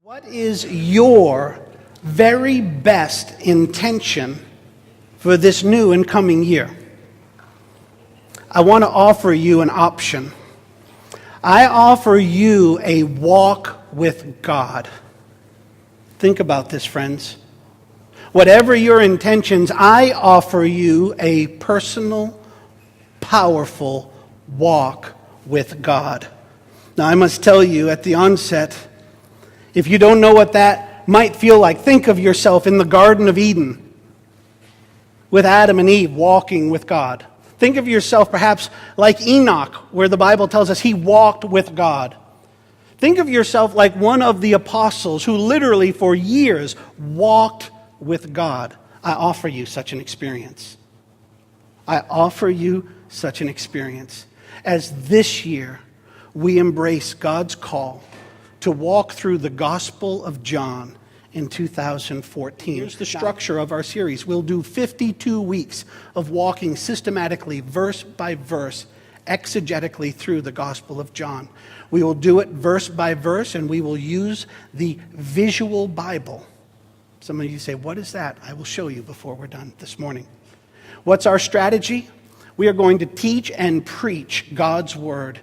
What is your very best intention for this new and coming year? I want to offer you an option. I offer you a walk with God. Think about this, friends. Whatever your intentions, I offer you a personal, powerful walk with God. Now, I must tell you at the onset, if you don't know what that might feel like, think of yourself in the Garden of Eden with Adam and Eve walking with God. Think of yourself perhaps like Enoch, where the Bible tells us he walked with God. Think of yourself like one of the apostles who literally for years walked with God. I offer you such an experience. I offer you such an experience as this year we embrace God's call to walk through the Gospel of John in 2014. Here's the structure of our series. We'll do 52 weeks of walking systematically, verse by verse, exegetically through the Gospel of John. We will do it verse by verse, and we will use the visual Bible. Some of you say, what is that? I will show you before we're done this morning. What's our strategy? We are going to teach and preach God's Word,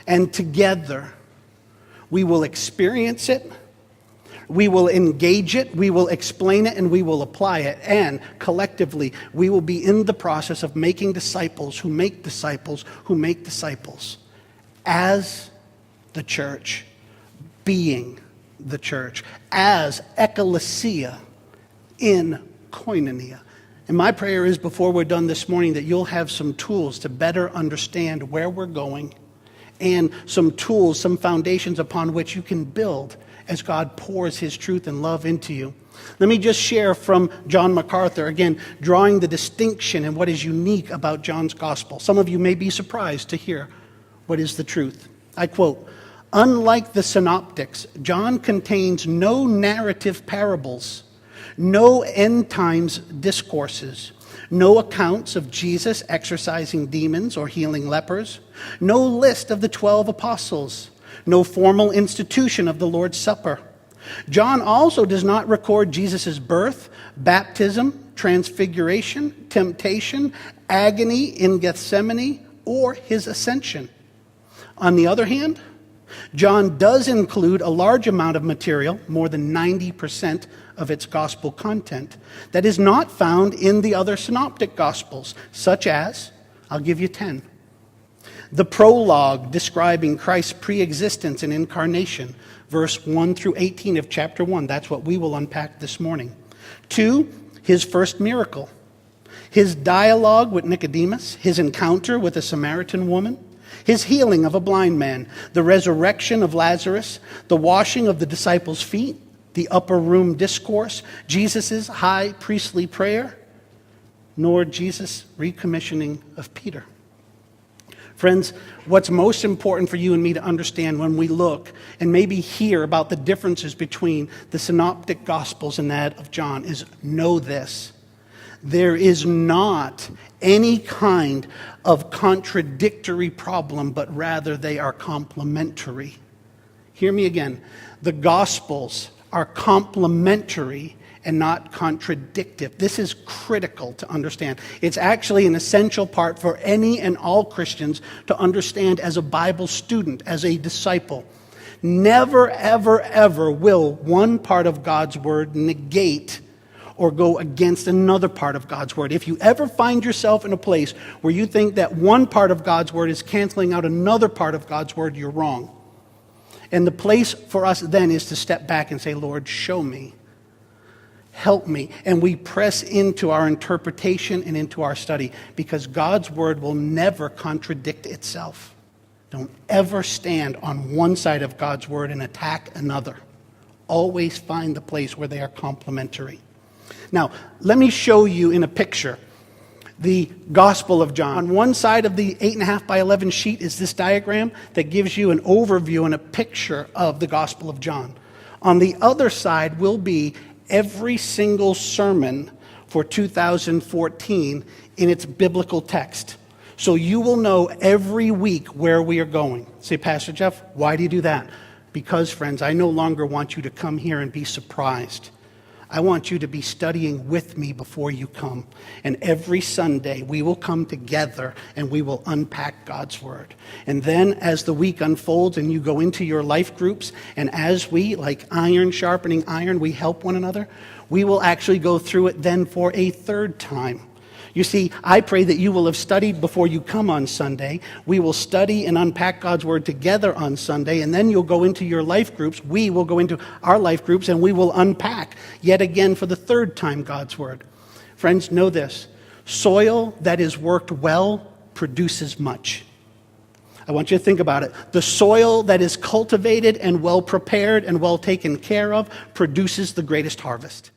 and together we will experience it, we will engage it, we will explain it, and we will apply it. And collectively, we will be in the process of making disciples who make disciples who make disciples as the church, being the church, as ecclesia in koinonia. And my prayer is before we're done this morning that you'll have some tools to better understand where we're going, and some tools, some foundations upon which you can build as God pours His truth and love into you. Let me just share from John MacArthur, again, drawing the distinction and what is unique about John's gospel. Some of you may be surprised to hear what is the truth. I quote, "Unlike the synoptics, John contains no narrative parables, no end times discourses, no accounts of Jesus exorcising demons or healing lepers, no list of the 12 apostles, no formal institution of the Lord's Supper. John also does not record Jesus' birth, baptism, transfiguration, temptation, agony in Gethsemane, or his ascension. On the other hand, John does include a large amount of material, more than 90% of its gospel content, that is not found in the other synoptic gospels, such as, I'll give you 10. The prologue describing Christ's pre-existence and incarnation, verse 1 through 18 of chapter 1. That's what we will unpack this morning. 2, his first miracle. His dialogue with Nicodemus, his encounter with a Samaritan woman, his healing of a blind man, the resurrection of Lazarus, the washing of the disciples' feet, the upper room discourse, Jesus' high priestly prayer, nor Jesus' recommissioning of Peter. Friends, what's most important for you and me to understand when we look and maybe hear about the differences between the synoptic gospels and that of John is know this. There is not any kind of contradictory problem, but rather they are complementary. Hear me again. The Gospels are complementary and not contradictive. This is critical to understand. It's actually an essential part for any and all Christians to understand as a Bible student, as a disciple. Never, ever, ever will one part of God's Word negate or go against another part of God's Word. If you ever find yourself in a place where you think that one part of God's Word is canceling out another part of God's Word, you're wrong. And the place for us then is to step back and say, Lord, show me. Help me. And we press into our interpretation and into our study because God's Word will never contradict itself. Don't ever stand on one side of God's Word and attack another. Always find the place where they are complementary. Now, let me show you in a picture the Gospel of John. On one side of the 8.5 by 11 sheet is this diagram that gives you an overview and a picture of the Gospel of John. On the other side will be every single sermon for 2014 in its biblical text. So you will know every week where we are going. Say, Pastor Jeff, why do you do that? Because, friends, I no longer want you to come here and be surprised. I want you to be studying with me before you come. And every Sunday, we will come together and we will unpack God's Word. And then as the week unfolds and you go into your life groups, and as we, like iron sharpening iron, we help one another, we will actually go through it then for a third time. You see, I pray that you will have studied before you come on Sunday. We will study and unpack God's Word together on Sunday, and then you'll go into your life groups. We will go into our life groups, and we will unpack yet again for the third time God's Word. Friends, know this. Soil that is worked well produces much. I want you to think about it. The soil that is cultivated and well prepared and well taken care of produces the greatest harvest.